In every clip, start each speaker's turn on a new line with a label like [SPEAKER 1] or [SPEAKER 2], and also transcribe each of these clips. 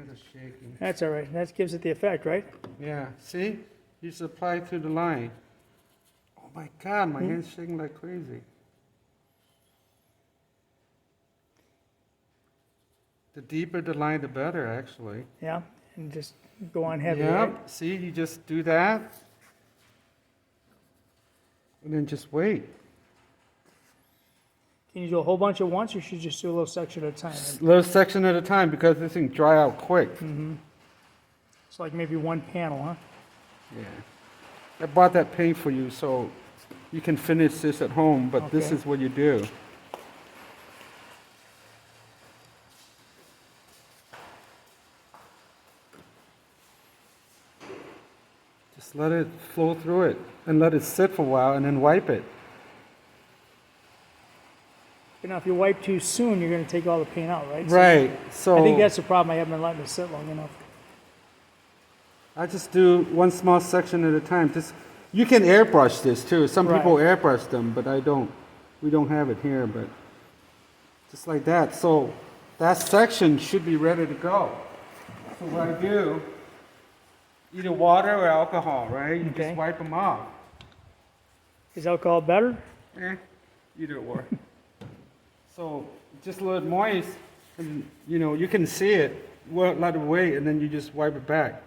[SPEAKER 1] hands are shaking.
[SPEAKER 2] That's all right. That gives it the effect, right?
[SPEAKER 1] Yeah, see? You just apply to the line. Oh my God, my hand's shaking like crazy. The deeper the line, the better, actually.
[SPEAKER 2] Yeah. And just go on heavy,
[SPEAKER 1] Yeah,
[SPEAKER 2] right?
[SPEAKER 1] see, you just do that. And then just wait.
[SPEAKER 2] Can you do a whole bunch at once, or should you just do a little section at a time?
[SPEAKER 1] Little section at a time because this thing dry out quick.
[SPEAKER 2] It's like maybe one panel, huh?
[SPEAKER 1] Yeah. I bought that paint for you so you can finish this at home, but this
[SPEAKER 2] Okay.
[SPEAKER 1] is what you do. Just let it flow through it and let it sit for a while and then wipe it.
[SPEAKER 2] You know, if you wipe too soon, you're going to take all the paint out, right? So
[SPEAKER 1] Right, so
[SPEAKER 2] I think that's the problem. I haven't been letting it sit long enough.
[SPEAKER 1] I just do one small section at a time. Just you can airbrush this too. Some
[SPEAKER 2] Right.
[SPEAKER 1] people airbrush them, but I don't. We don't have it here, but just like that. So that section should be ready to go. So what I do, either water or alcohol, right? You
[SPEAKER 2] Okay.
[SPEAKER 1] just wipe them off.
[SPEAKER 2] Is alcohol better?
[SPEAKER 1] Either or. So just a little moist, and you can see it. Well, let it wait, and then you just wipe it back.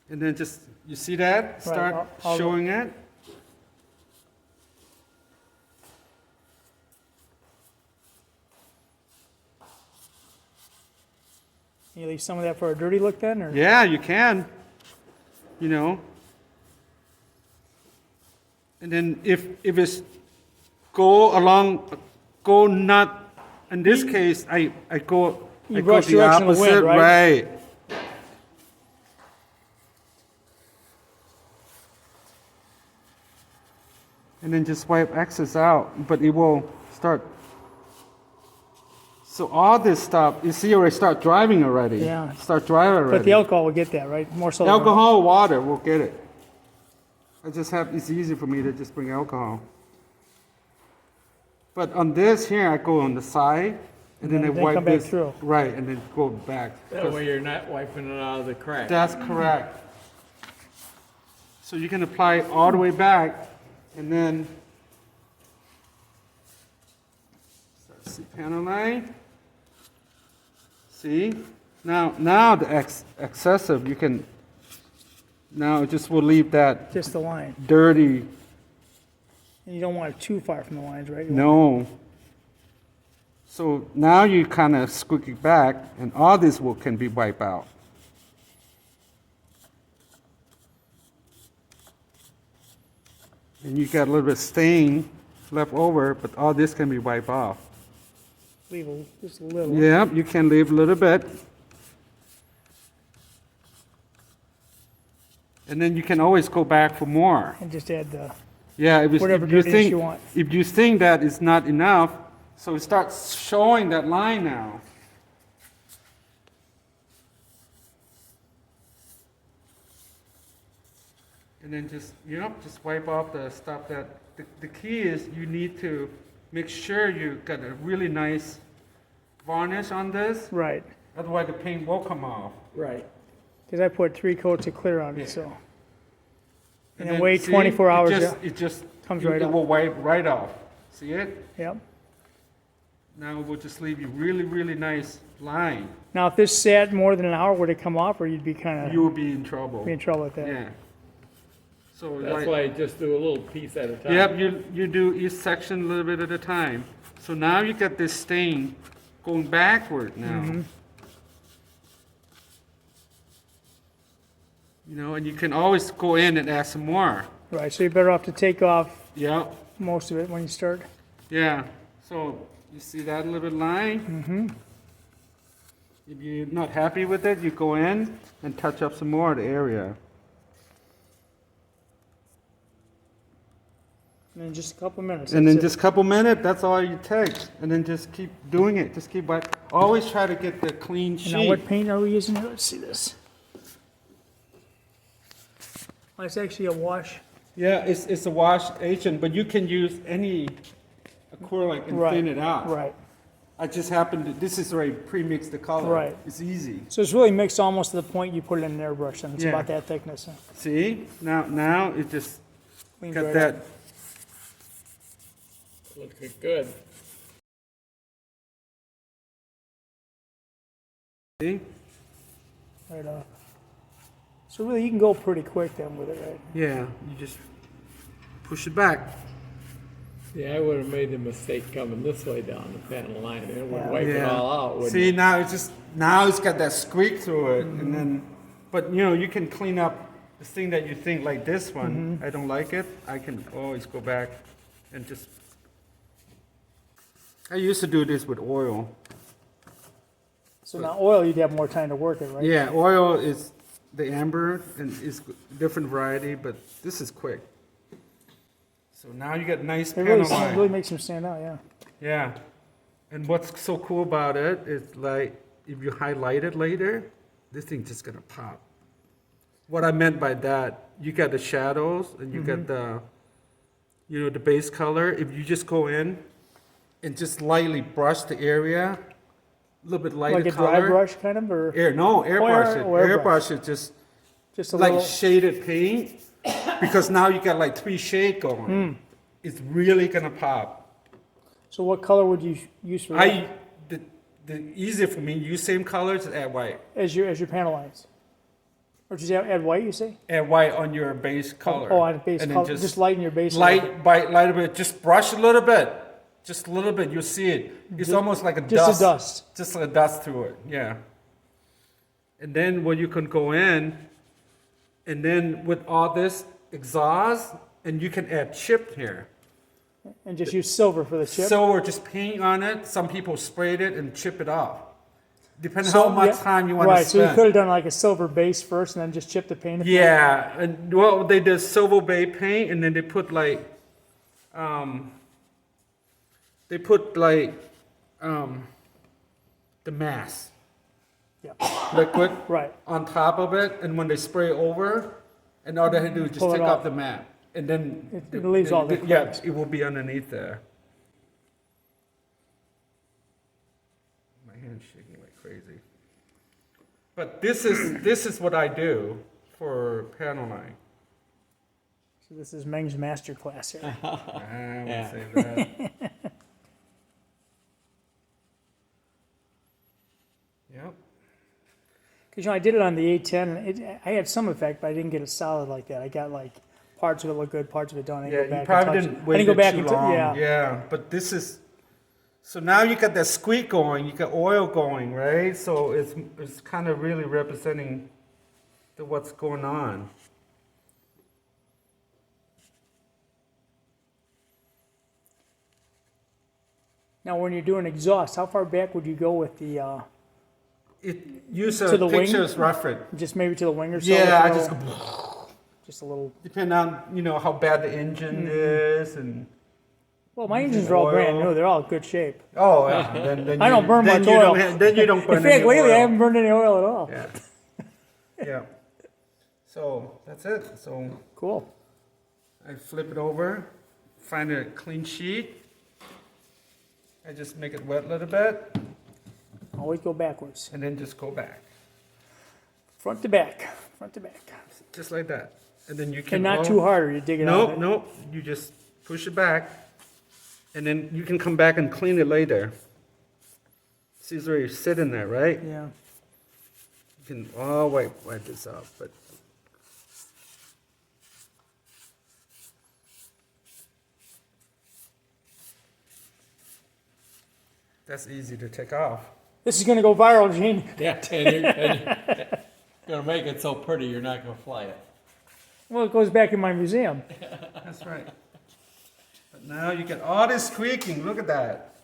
[SPEAKER 1] And then just, you see that? Start
[SPEAKER 2] I'll-
[SPEAKER 1] showing it.
[SPEAKER 2] You leave some of that for a dirty look then, or?
[SPEAKER 1] Yeah, you can. And then if it's go not, in this case, I go
[SPEAKER 2] brush
[SPEAKER 1] the
[SPEAKER 2] direction of the wind,
[SPEAKER 1] opposite,
[SPEAKER 2] right?
[SPEAKER 1] right. And then just wipe excess out, but it will start. So all this stuff, you see, already start driving already.
[SPEAKER 2] Yeah.
[SPEAKER 1] Start driving already.
[SPEAKER 2] But the alcohol will get that, right? More so than
[SPEAKER 1] Alcohol or water will get it. It's easy for me to just bring alcohol. But on this here, I go on the side, and then I
[SPEAKER 2] then
[SPEAKER 1] wipe
[SPEAKER 2] come back
[SPEAKER 1] this.
[SPEAKER 2] through.
[SPEAKER 1] Right, and then go back.
[SPEAKER 3] That way you're not wiping it out of the crack.
[SPEAKER 1] That's correct. So you can apply it all the way back, and then see panel line. See? Now the excessive, you can, now it just will leave that
[SPEAKER 2] just the line.
[SPEAKER 1] dirty,
[SPEAKER 2] And you don't want it too far from the lines, right?
[SPEAKER 1] no. So now you kind of squeak it back, and all this can be wiped out. And you got a little bit of stain left over, but all this can be wiped off.
[SPEAKER 2] Leave just a little.
[SPEAKER 1] Yeah, you can leave a little bit. And then you can always go back for more.
[SPEAKER 2] And just add the,
[SPEAKER 1] Yeah,
[SPEAKER 2] Whatever
[SPEAKER 1] if you
[SPEAKER 2] dirtiness
[SPEAKER 1] think
[SPEAKER 2] you want.
[SPEAKER 1] if you think that is not enough, so it starts showing that line now. And then just just wipe off the stuff that the key is you need to make sure you got a really nice varnish on this,
[SPEAKER 2] right.
[SPEAKER 1] otherwise the paint will come off.
[SPEAKER 3] Right.
[SPEAKER 2] Because I put 3 coats of clear on it,
[SPEAKER 1] Yeah.
[SPEAKER 2] so. And then
[SPEAKER 1] then,
[SPEAKER 2] wait
[SPEAKER 1] see,
[SPEAKER 2] 24 hours,
[SPEAKER 1] It just
[SPEAKER 2] comes right
[SPEAKER 1] it
[SPEAKER 2] off.
[SPEAKER 1] will wipe right off. See it?
[SPEAKER 2] Yep.
[SPEAKER 1] Now it will just leave you really, really nice line.
[SPEAKER 2] Now, if this sat more than an hour, would it come off, or you'd be kind
[SPEAKER 1] You
[SPEAKER 2] of
[SPEAKER 1] will be in trouble.
[SPEAKER 2] be in trouble with that?
[SPEAKER 1] Yeah. So
[SPEAKER 3] That's
[SPEAKER 1] like,
[SPEAKER 3] why I just do a little piece at a time.
[SPEAKER 1] yep, you do each section a little bit at a time. So now you get this stain going backward now.
[SPEAKER 2] Mm-hmm.
[SPEAKER 1] And you can always go in and add some more.
[SPEAKER 2] Right, so you're better off to take off
[SPEAKER 1] Yep.
[SPEAKER 2] most of it when you start.
[SPEAKER 1] Yeah. So you see that little bit line? Mm-hmm. If you're not happy with it, you go in and touch up some more of the area.
[SPEAKER 2] And in just a couple minutes.
[SPEAKER 1] And then
[SPEAKER 2] that's it.
[SPEAKER 1] just a couple minutes, that's all you take. And then just keep doing it. Just keep always try to get the clean
[SPEAKER 2] And
[SPEAKER 1] sheet.
[SPEAKER 2] now, what paint are we using here? Let's see this. Oh, it's actually a wash.
[SPEAKER 1] Yeah, it's a wash agent, but you can use any acrylic and
[SPEAKER 2] Right,
[SPEAKER 1] thin it out.
[SPEAKER 2] Right.
[SPEAKER 1] I just happened to, this is already pre-mixed the color.
[SPEAKER 2] Right.
[SPEAKER 1] It's easy.
[SPEAKER 2] So it's really mixed almost to the point you put it in an airbrush, and it's
[SPEAKER 1] Yeah.
[SPEAKER 2] about that thickness. Huh?
[SPEAKER 1] See? Now it just
[SPEAKER 2] Cleans
[SPEAKER 1] got
[SPEAKER 2] right
[SPEAKER 1] that.
[SPEAKER 2] up.
[SPEAKER 3] Looking good.
[SPEAKER 1] See?
[SPEAKER 2] Right off. So really, you can go pretty quick then with it, right?
[SPEAKER 1] Yeah, you just push it back.
[SPEAKER 3] Yeah, I would have made the mistake coming this way down the panel line. It would
[SPEAKER 2] Yeah.
[SPEAKER 3] wipe it all out, wouldn't
[SPEAKER 1] See,
[SPEAKER 3] it?
[SPEAKER 1] now it's got that squeak through it,
[SPEAKER 2] Mm-hmm.
[SPEAKER 1] and then, but you can clean up the thing that you think like this one.
[SPEAKER 2] Mm-hmm.
[SPEAKER 1] I don't like it. I can always go back and just. I used to do this with oil.
[SPEAKER 2] So now oil, you'd have more time to work it, right?
[SPEAKER 1] Yeah, oil is the amber and is different variety, but this is quick. So now you got nice
[SPEAKER 2] It
[SPEAKER 1] panel
[SPEAKER 2] really,
[SPEAKER 1] line.
[SPEAKER 2] really makes them stand out, yeah.
[SPEAKER 1] Yeah, and what's so cool about it is like if you highlight it later, this thing's just gonna pop. What I meant by that, you got the shadows and you got the, the base color. If you just go in and just lightly brush the area, a little bit lighter
[SPEAKER 2] Like a
[SPEAKER 1] color.
[SPEAKER 2] dry brush kind of, or
[SPEAKER 1] Airbrush it.
[SPEAKER 2] airbrush.
[SPEAKER 1] Airbrush it just
[SPEAKER 2] just a
[SPEAKER 1] like
[SPEAKER 2] little?
[SPEAKER 1] shaded paint, because now you got like 3 shade going. It's really gonna pop.
[SPEAKER 2] So what color would you use for that?
[SPEAKER 1] The easier for me, use same colors, add white.
[SPEAKER 2] As your panel lines? Or just add white, you say?
[SPEAKER 1] Add white on your base color.
[SPEAKER 2] Oh, on base
[SPEAKER 1] and then
[SPEAKER 2] color, just lighten your base. a little bit.
[SPEAKER 1] light a bit. Just brush a little bit. Just a little bit. You'll see it. It's almost like a
[SPEAKER 2] Just
[SPEAKER 1] dust.
[SPEAKER 2] a dust.
[SPEAKER 1] Just like a dust through it. Yeah. And then when you can go in, and then with all this exhaust, and you can add chip here.
[SPEAKER 2] And just use silver for the chip.
[SPEAKER 1] Silver, just paint on it. Some people sprayed it and chip it off. Depending
[SPEAKER 2] So,
[SPEAKER 1] how much
[SPEAKER 2] yeah,
[SPEAKER 1] time you want
[SPEAKER 2] right,
[SPEAKER 1] to
[SPEAKER 2] so you
[SPEAKER 1] spend.
[SPEAKER 2] could have done like a silver base first and then just chip the paint.
[SPEAKER 1] Yeah, and well, they did silver bay paint, and then they put like, the mask
[SPEAKER 2] Yeah.
[SPEAKER 1] liquid
[SPEAKER 2] Right.
[SPEAKER 1] on top of it, and when they spray over, and all they had to do is just
[SPEAKER 2] Pull it
[SPEAKER 1] take
[SPEAKER 2] off.
[SPEAKER 1] off the mat, and then
[SPEAKER 2] It leaves all the
[SPEAKER 1] yeah,
[SPEAKER 2] cracks.
[SPEAKER 1] it will be underneath there. My hand's shaking like crazy. But this is what I do for panel line.
[SPEAKER 2] So this is Meng's master class here.
[SPEAKER 1] I won't
[SPEAKER 3] Yeah.
[SPEAKER 1] say that. Yep.
[SPEAKER 2] Because I did it on the A10, and I had some effect, but I didn't get it solid like that. I got like parts of it look good, parts of it don't. I
[SPEAKER 1] Yeah,
[SPEAKER 2] go
[SPEAKER 1] you
[SPEAKER 2] back and
[SPEAKER 1] probably
[SPEAKER 2] touch
[SPEAKER 1] didn't
[SPEAKER 2] it.
[SPEAKER 1] wait
[SPEAKER 2] I didn't go back
[SPEAKER 1] too
[SPEAKER 2] and
[SPEAKER 1] long.
[SPEAKER 2] yeah.
[SPEAKER 1] Yeah, but this is, so now you got that squeak going, you got oil going, right? So it's kind of really representing what's going on.
[SPEAKER 2] Now, when you're doing exhaust, how far back would you go with the?
[SPEAKER 1] Use
[SPEAKER 2] To the
[SPEAKER 1] a
[SPEAKER 2] wing?
[SPEAKER 1] pictures rough it.
[SPEAKER 2] Just maybe to the wing or so.
[SPEAKER 1] Yeah, I
[SPEAKER 2] with a
[SPEAKER 1] just
[SPEAKER 2] little-
[SPEAKER 1] go,
[SPEAKER 2] just a little.
[SPEAKER 1] depending on, how bad the engine is and,
[SPEAKER 2] Well, my engines are all brand
[SPEAKER 1] oil.
[SPEAKER 2] new. They're all in good shape.
[SPEAKER 1] oh, yeah. Then
[SPEAKER 2] I don't burn
[SPEAKER 1] then
[SPEAKER 2] much
[SPEAKER 1] you
[SPEAKER 2] oil.
[SPEAKER 1] Then you don't burn
[SPEAKER 2] In fact,
[SPEAKER 1] any
[SPEAKER 2] lately I
[SPEAKER 1] oil.
[SPEAKER 2] haven't burned any oil at all.
[SPEAKER 1] Yeah. Yeah. So that's it. So
[SPEAKER 2] Cool.
[SPEAKER 1] I flip it over, find a clean sheet. I just make it wet a little bit,
[SPEAKER 2] Always go backwards.
[SPEAKER 1] and then just go back,
[SPEAKER 2] Front to back. Front to back.
[SPEAKER 1] just like that. And then you can.
[SPEAKER 2] And not too hard, or you dig it
[SPEAKER 1] Nope,
[SPEAKER 2] out.
[SPEAKER 1] nope. You just push it back, and then you can come back and clean it later. See, it's already sitting there, right?
[SPEAKER 2] Yeah.
[SPEAKER 1] You can wipe this off, but. That's easy to take off.
[SPEAKER 2] This is gonna go viral, Gene.
[SPEAKER 3] Yeah, and you're gonna make it so pretty, you're not gonna fly it.
[SPEAKER 2] Well, it goes back in my museum.
[SPEAKER 1] That's right. But now you get all this squeaking. Look at that.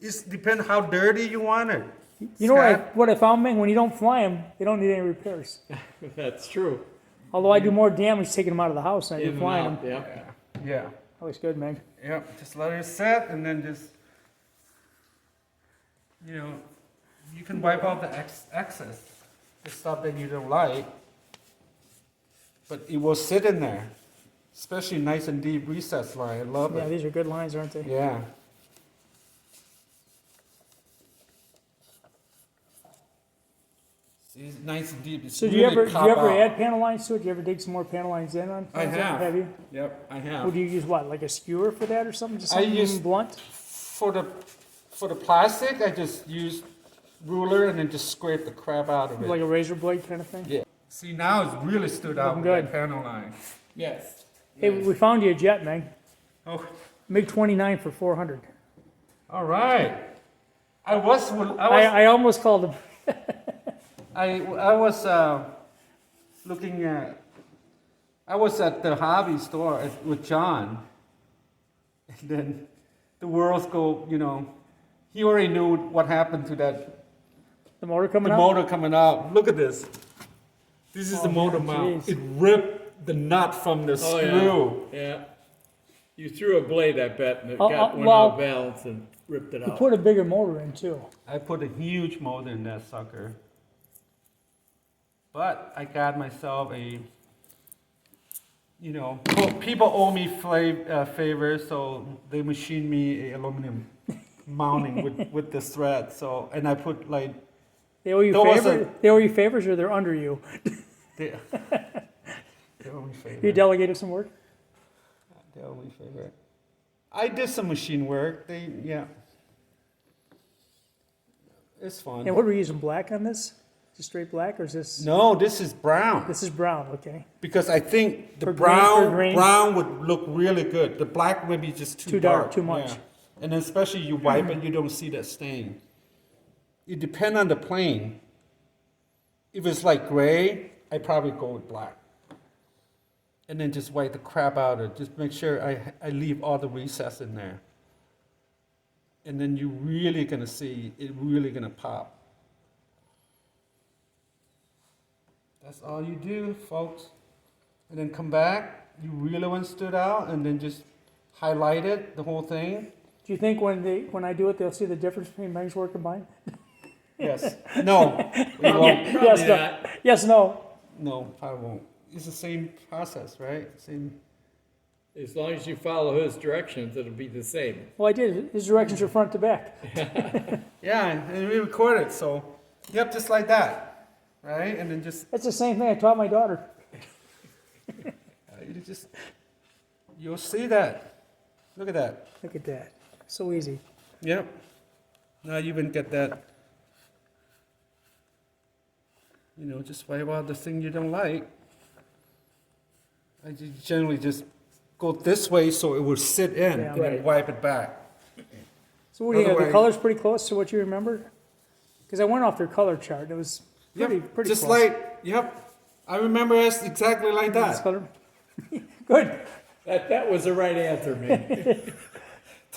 [SPEAKER 1] It depends how dirty you want it.
[SPEAKER 2] You know
[SPEAKER 1] Scott?
[SPEAKER 2] what I found, Meng? When you don't fly them, they don't need any repairs.
[SPEAKER 3] That's true.
[SPEAKER 2] Although I do more damage taking them out of the house than I
[SPEAKER 3] In
[SPEAKER 2] do
[SPEAKER 3] and
[SPEAKER 2] flying
[SPEAKER 3] out,
[SPEAKER 2] them.
[SPEAKER 3] yeah.
[SPEAKER 1] Yeah.
[SPEAKER 2] That looks good, Meng.
[SPEAKER 1] Yep. Just let it set, and then just, you can wipe out the excess, the stuff that you don't like, but it will sit in there. Especially nice and deep recess line. I love
[SPEAKER 2] Yeah,
[SPEAKER 1] it.
[SPEAKER 2] these are good lines, aren't they?
[SPEAKER 1] Yeah. See, it's nice and deep. It's
[SPEAKER 2] So do you
[SPEAKER 1] really
[SPEAKER 2] ever
[SPEAKER 1] pop out.
[SPEAKER 2] add panel lines to it? Do you ever dig some more panel lines in on?
[SPEAKER 1] I have.
[SPEAKER 2] Have you?
[SPEAKER 1] Yep, I have.
[SPEAKER 2] Would you use what, like a skewer for that or something? Just
[SPEAKER 1] I
[SPEAKER 2] something
[SPEAKER 1] use-
[SPEAKER 2] blunt?
[SPEAKER 1] For the plastic, I just use ruler and then just scrape the crap out of it.
[SPEAKER 2] Like a razor blade kind of thing?
[SPEAKER 1] Yeah. See, now it's really stood out with
[SPEAKER 2] Looking
[SPEAKER 1] that panel line.
[SPEAKER 3] Yes.
[SPEAKER 2] Hey, we found you a jet, Meg.
[SPEAKER 1] Oh,
[SPEAKER 2] MiG-29 for 400.
[SPEAKER 1] all right. I was
[SPEAKER 2] I almost called him.
[SPEAKER 1] I was looking at. I was at the hobby store with John, and then the worlds go. You know, he already knew what happened to that
[SPEAKER 2] The motor coming
[SPEAKER 1] the
[SPEAKER 2] out?
[SPEAKER 1] motor coming out. Look at this. This is
[SPEAKER 2] Oh,
[SPEAKER 1] the motor
[SPEAKER 2] yeah,
[SPEAKER 1] mount.
[SPEAKER 2] jeez.
[SPEAKER 1] It ripped the nut from the
[SPEAKER 3] Oh,
[SPEAKER 1] screw.
[SPEAKER 3] yeah. Yeah. You threw a blade, I bet, and it
[SPEAKER 2] Oh,
[SPEAKER 3] got one
[SPEAKER 2] well-
[SPEAKER 3] out of balance and ripped it
[SPEAKER 2] You
[SPEAKER 3] out.
[SPEAKER 2] put a bigger motor in too.
[SPEAKER 1] I put a huge motor in that sucker. But I got myself a, you know, people owe me favors, so they machined me a aluminum mounting with the thread. So, and I put like,
[SPEAKER 2] They owe you
[SPEAKER 1] There was
[SPEAKER 2] favors. They owe you favors, or they're under you.
[SPEAKER 1] they, they owe me
[SPEAKER 2] You
[SPEAKER 1] favor.
[SPEAKER 2] delegated some work.
[SPEAKER 1] They owe me favor. I did some machine work. Yeah. It's fun.
[SPEAKER 2] And what were you using, black on this? Just straight black, or is this?
[SPEAKER 1] No, this is brown.
[SPEAKER 2] This is brown. Okay.
[SPEAKER 1] Because I think the
[SPEAKER 2] For green- for green?
[SPEAKER 1] brown would look really good. The black maybe just too
[SPEAKER 2] Too dark, too much.
[SPEAKER 1] Yeah. And especially you wipe it, you don't see that stain. It depends on the plane. If it's like gray, I probably go with black. And then just wipe the crap out of it. Just make sure I leave all the recess in there. And then you're really gonna see it really gonna pop. That's all you do, folks. And then come back, you really want stood out, and then just highlight it, the whole thing.
[SPEAKER 2] Do you think when I do it, they'll see the difference between Meg's work and mine?
[SPEAKER 1] Yes. No, we won't.
[SPEAKER 2] Yes. No.
[SPEAKER 3] not.
[SPEAKER 2] Yes. No.
[SPEAKER 1] No, I won't. It's the same process, right? Same.
[SPEAKER 3] As long as you follow his directions, it'll be the same.
[SPEAKER 2] Well, I did. His directions are front to back.
[SPEAKER 1] Yeah, and we record it, so yep, just like that, right? And then just
[SPEAKER 2] That's the same thing I taught my daughter.
[SPEAKER 1] you'll see that. Look at that.
[SPEAKER 2] Look at that. So easy.
[SPEAKER 1] Yep. Now you even get that. You know, just wipe out the thing you don't like. I generally just go this way so it will sit in,
[SPEAKER 2] Yeah.
[SPEAKER 1] and then
[SPEAKER 3] Right.
[SPEAKER 1] wipe it back.
[SPEAKER 2] So what do you have? The
[SPEAKER 1] Otherwise-
[SPEAKER 2] color's pretty close to what you remember? Because I went off their color chart. It was pretty
[SPEAKER 1] just
[SPEAKER 2] close.
[SPEAKER 1] like, yep. I remember it's exactly like
[SPEAKER 2] This
[SPEAKER 1] that.
[SPEAKER 2] color. Good.
[SPEAKER 3] That was the right answer, man.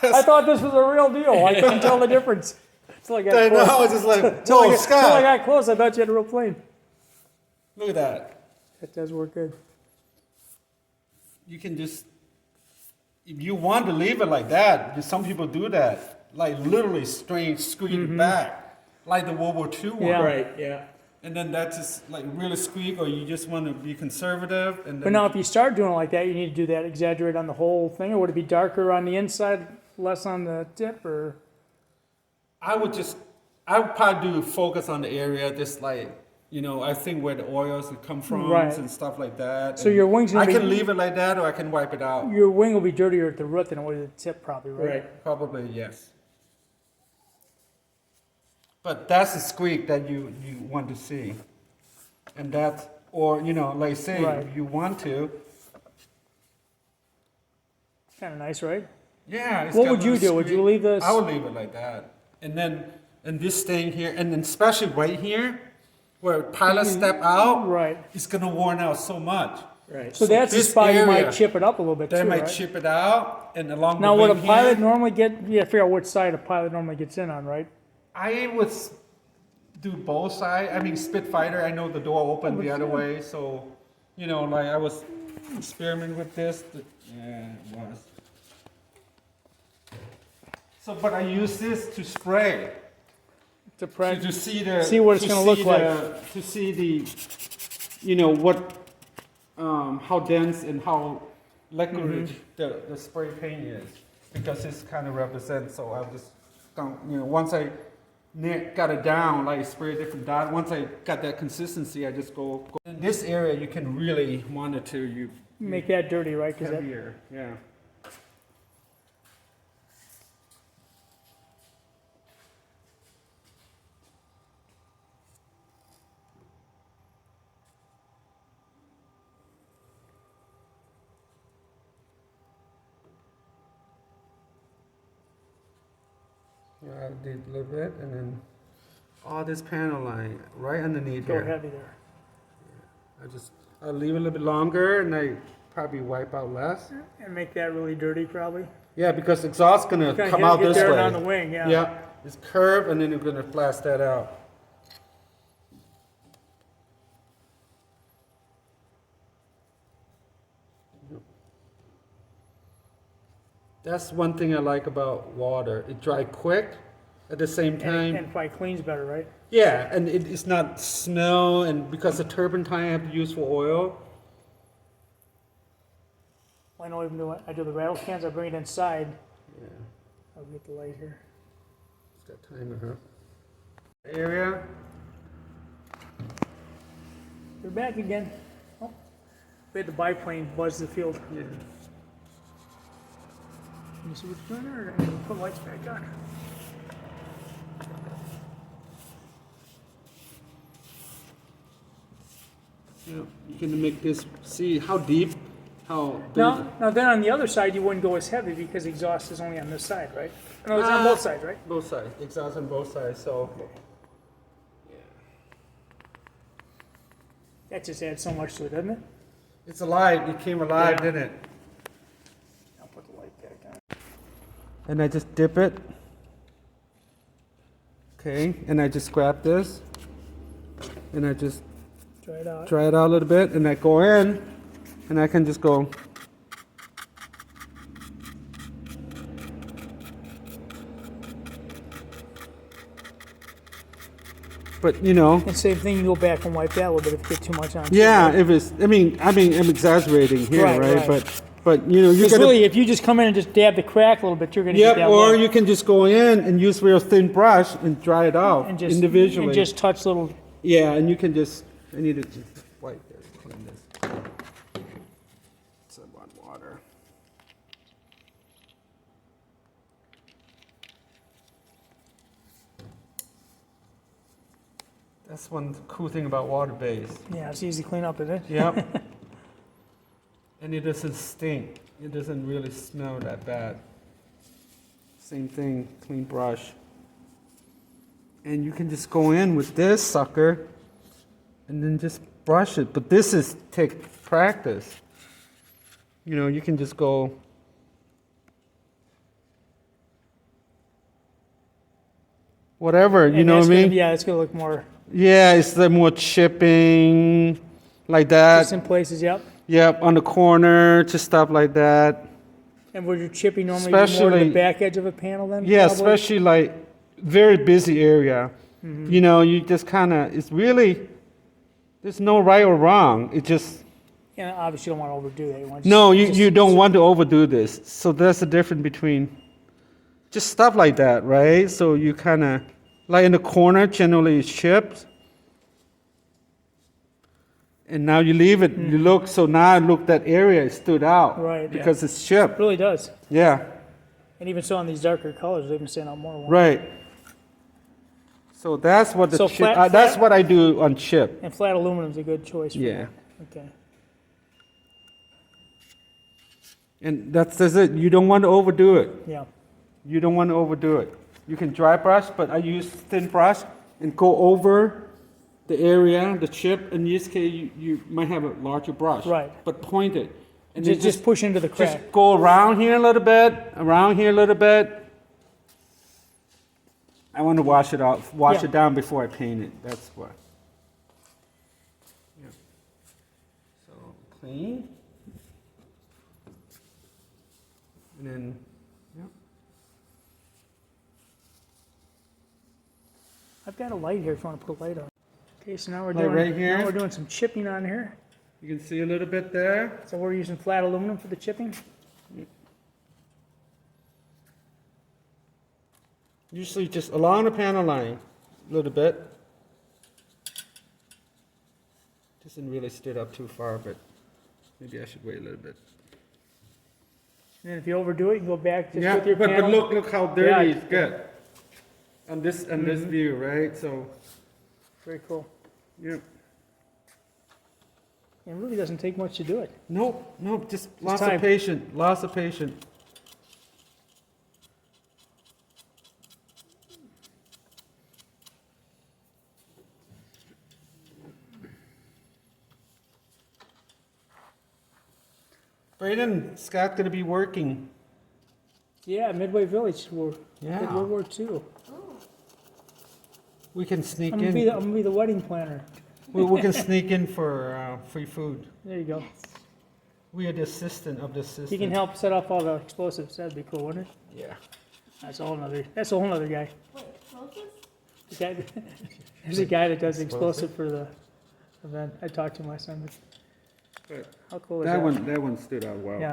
[SPEAKER 2] I thought this was a real deal. I couldn't tell the difference. Until I got
[SPEAKER 1] I
[SPEAKER 2] close.
[SPEAKER 1] know, it's just like,
[SPEAKER 2] Until I
[SPEAKER 1] whoa,
[SPEAKER 2] got- Until I
[SPEAKER 1] Scott,
[SPEAKER 2] got close, I thought you had a real plane.
[SPEAKER 1] look at that.
[SPEAKER 2] That does work good.
[SPEAKER 1] You can just, if you want to leave it like that, because some people do that, like literally straight squeeze it back, like the World War II one.
[SPEAKER 2] Yeah.
[SPEAKER 3] Right, yeah.
[SPEAKER 1] And then that's just like really squeak, or you just want to be conservative. And
[SPEAKER 2] But
[SPEAKER 1] then
[SPEAKER 2] now, if you start doing it like that, you need to do that, exaggerate on the whole thing, or would it be darker on the inside, less on the tip, or?
[SPEAKER 1] I would probably do focus on the area, just like, you know, I think where the oils would come from
[SPEAKER 2] Right.
[SPEAKER 1] and stuff like that.
[SPEAKER 2] So
[SPEAKER 1] And
[SPEAKER 2] your wing's gonna
[SPEAKER 1] I
[SPEAKER 2] be-
[SPEAKER 1] can leave it like that, or I can wipe it out.
[SPEAKER 2] Your wing will be dirtier at the root than it would at the tip, probably, right?
[SPEAKER 3] Right.
[SPEAKER 1] Probably, yes. But that's the squeak that you want to see. And that's, or, you know, like say,
[SPEAKER 2] Right.
[SPEAKER 1] if you want to,
[SPEAKER 2] Kind of nice, right?
[SPEAKER 1] yeah. it's
[SPEAKER 2] What
[SPEAKER 1] got
[SPEAKER 2] would you
[SPEAKER 1] little
[SPEAKER 2] do? Would you
[SPEAKER 1] squeak.
[SPEAKER 2] leave this-
[SPEAKER 1] I would leave it like that. And then, and this thing here, and then especially right here, where pilots step out,
[SPEAKER 2] Right.
[SPEAKER 1] it's gonna worn out so much.
[SPEAKER 3] Right.
[SPEAKER 2] So that's the
[SPEAKER 1] this
[SPEAKER 2] spot you might
[SPEAKER 1] area,
[SPEAKER 2] chip it up a little bit
[SPEAKER 1] They
[SPEAKER 2] too,
[SPEAKER 1] might
[SPEAKER 2] right?
[SPEAKER 1] chip it out, and along
[SPEAKER 2] Now,
[SPEAKER 1] the
[SPEAKER 2] would a
[SPEAKER 1] wing
[SPEAKER 2] pilot
[SPEAKER 1] here,
[SPEAKER 2] normally get? Yeah, figure out which side a pilot normally gets in on, right?
[SPEAKER 1] I would do both sides. I mean, Spitfire, I know the door opened the other way, so, you know, like I was experimenting with this. Yeah, it was. So, but I use this to spray,
[SPEAKER 2] To
[SPEAKER 1] to
[SPEAKER 2] practice.
[SPEAKER 1] see the.
[SPEAKER 2] See what it's
[SPEAKER 1] to
[SPEAKER 2] gonna
[SPEAKER 1] see
[SPEAKER 2] look like.
[SPEAKER 1] To see the, you know, what, how dense and how liquid the spray paint is, because it's kind of represents. So I just don't, once I got it down, like spray a different dot. Once I got that consistency, I just go. In this area, you can really monitor you
[SPEAKER 2] Make that dirty, right? 'Cause that,
[SPEAKER 1] heavier. Yeah. I did a little bit, and then all this panel line right underneath
[SPEAKER 2] go
[SPEAKER 1] here.
[SPEAKER 2] heavy there.
[SPEAKER 1] I'll leave it a little bit longer, and I probably wipe out less.
[SPEAKER 2] And make that really dirty, probably.
[SPEAKER 1] Yeah, because exhaust's gonna
[SPEAKER 2] Kinda
[SPEAKER 1] come out
[SPEAKER 2] get
[SPEAKER 1] this
[SPEAKER 2] there
[SPEAKER 1] way.
[SPEAKER 2] and on the wing, yeah.
[SPEAKER 1] Yeah, it's curved, and then you're gonna blast that out. That's one thing I like about water. It dry quick, at the same time.
[SPEAKER 2] And probably cleans better, right?
[SPEAKER 1] Yeah, and it's not smell, and because the turpentine I have to use for oil.
[SPEAKER 2] I know even do I do the rattle cans, I bring it inside.
[SPEAKER 1] Yeah,
[SPEAKER 2] I'll get the light here.
[SPEAKER 1] it's got timer, huh? Area.
[SPEAKER 2] We're back again. Oh, we had the biplane buzz the field.
[SPEAKER 1] Yeah.
[SPEAKER 2] Can you see what's going on, or do I need to put lights back on?
[SPEAKER 1] Yeah, you can make this, see how deep, how.
[SPEAKER 2] Now then on the other side, you wouldn't go as heavy because exhaust is only on this side, right? No, it's on both sides, right?
[SPEAKER 1] Both sides, exhaust on both sides, so.
[SPEAKER 2] That just adds so much to it, doesn't it?
[SPEAKER 1] It's alive, it came alive,
[SPEAKER 2] Yeah.
[SPEAKER 1] didn't it?
[SPEAKER 2] I'll put the light back on.
[SPEAKER 1] And I just dip it. Okay, and I just grab this. And I just
[SPEAKER 2] Try it out.
[SPEAKER 1] dry it out a little bit, and I go in, and I can just go. But
[SPEAKER 2] And same thing, you go back and wipe that a little bit if you get too much on.
[SPEAKER 1] yeah, if it's, I'm exaggerating here,
[SPEAKER 2] Right,
[SPEAKER 1] right?
[SPEAKER 2] right.
[SPEAKER 1] But you
[SPEAKER 2] Because
[SPEAKER 1] gotta.
[SPEAKER 2] really, if you just come in and just dab the crack a little bit, you're going to get
[SPEAKER 1] Yep,
[SPEAKER 2] that
[SPEAKER 1] or
[SPEAKER 2] look.
[SPEAKER 1] you can just go in and use real thin brush and dry it out
[SPEAKER 2] and just
[SPEAKER 1] individually.
[SPEAKER 2] and just touch little.
[SPEAKER 1] Yeah, and you can just, I need to just wipe this, clean this. It's about water. That's one cool thing about water base.
[SPEAKER 2] Yeah, it's easy to clean up, isn't it?
[SPEAKER 1] Yep. And it doesn't stink. It doesn't really smell that bad. Same thing, clean brush. And you can just go in with this sucker and then just brush it. But this is take practice. You can just go. Whatever, you
[SPEAKER 2] And
[SPEAKER 1] know what
[SPEAKER 2] that's
[SPEAKER 1] I
[SPEAKER 2] gonna-
[SPEAKER 1] mean?
[SPEAKER 2] Yeah, it's going to look more
[SPEAKER 1] Yeah, it's the more chipping, like
[SPEAKER 2] just
[SPEAKER 1] that.
[SPEAKER 2] in places. Yep.
[SPEAKER 1] Yep, on the corner, just stuff like that.
[SPEAKER 2] And would your chipping normally be more to
[SPEAKER 1] Especially-
[SPEAKER 2] the back edge of a panel then?
[SPEAKER 1] Yeah,
[SPEAKER 2] probably?
[SPEAKER 1] especially like very busy area. You just kind of, it's really, there's no right or wrong. It just,
[SPEAKER 2] And obviously, you don't want to overdo that. You want
[SPEAKER 1] no,
[SPEAKER 2] just-
[SPEAKER 1] you don't want to overdo this. So that's the difference between just stuff like that, right? So you kind of, like in the corner, generally it's chipped. And now you leave it, you look, so now look, that area is stood out.
[SPEAKER 2] Right, yeah.
[SPEAKER 1] Because it's chipped.
[SPEAKER 2] It really does.
[SPEAKER 1] Yeah,
[SPEAKER 2] And even so, on these darker colors, they even stand out more.
[SPEAKER 1] right. So that's what the
[SPEAKER 2] So
[SPEAKER 1] chip,
[SPEAKER 2] flat-
[SPEAKER 1] that's
[SPEAKER 2] flat-
[SPEAKER 1] what I do on chip.
[SPEAKER 2] And flat aluminum's a good choice. For
[SPEAKER 1] Yeah.
[SPEAKER 2] that. Okay.
[SPEAKER 1] And that's it. You don't want to overdo it.
[SPEAKER 2] Yeah.
[SPEAKER 1] You don't want to overdo it. You can dry brush, but I use thin brush and go over the area, the chip. In this case, you might have a larger brush.
[SPEAKER 2] Right.
[SPEAKER 1] But point it. And
[SPEAKER 2] Just push into the crack.
[SPEAKER 1] just go around here a little bit, around here a little bit. I want to wash it off, wash
[SPEAKER 2] Yeah.
[SPEAKER 1] it down before I paint it. That's what. Yeah. So clean. And then, yeah.
[SPEAKER 2] I've got a light here if you want to put a light on. Okay, so now we're
[SPEAKER 1] Light
[SPEAKER 2] doing
[SPEAKER 1] right here?
[SPEAKER 2] Now we're doing some chipping on here.
[SPEAKER 1] You can see a little bit there.
[SPEAKER 2] So we're using flat aluminum for the chipping?
[SPEAKER 1] Usually just along the panel line, a little bit. Doesn't really stood up too far, but maybe I should wait a little bit.
[SPEAKER 2] And then if you overdo it, you can go back just
[SPEAKER 1] Yeah,
[SPEAKER 2] with your
[SPEAKER 1] but
[SPEAKER 2] panel.
[SPEAKER 1] look how
[SPEAKER 2] Yeah,
[SPEAKER 1] dirty it's get. On this view, right? So,
[SPEAKER 2] Very cool.
[SPEAKER 1] yeah.
[SPEAKER 2] It really doesn't take much to do it.
[SPEAKER 1] Nope, just lots
[SPEAKER 2] time.
[SPEAKER 1] of patience, lots of patience. Braden, Scott gonna be working.
[SPEAKER 2] Yeah, Midway Village, we're,
[SPEAKER 1] Yeah.
[SPEAKER 2] did World War II.
[SPEAKER 1] We can sneak
[SPEAKER 2] I'm gonna
[SPEAKER 1] in.
[SPEAKER 2] be the wedding planner.
[SPEAKER 1] We can sneak in for free food.
[SPEAKER 2] There you go.
[SPEAKER 1] We are the assistant of the assistant.
[SPEAKER 2] He can help set off all the explosives. That'd be cool, wouldn't it?
[SPEAKER 1] Yeah.
[SPEAKER 2] That's a whole nother guy.
[SPEAKER 4] Wait, explosives?
[SPEAKER 2] The guy there's a guy that does
[SPEAKER 1] Explosive?
[SPEAKER 2] explosive for the event. I talked to my son.
[SPEAKER 1] But
[SPEAKER 2] How cool is that?
[SPEAKER 1] that one stood out well.
[SPEAKER 2] Yeah.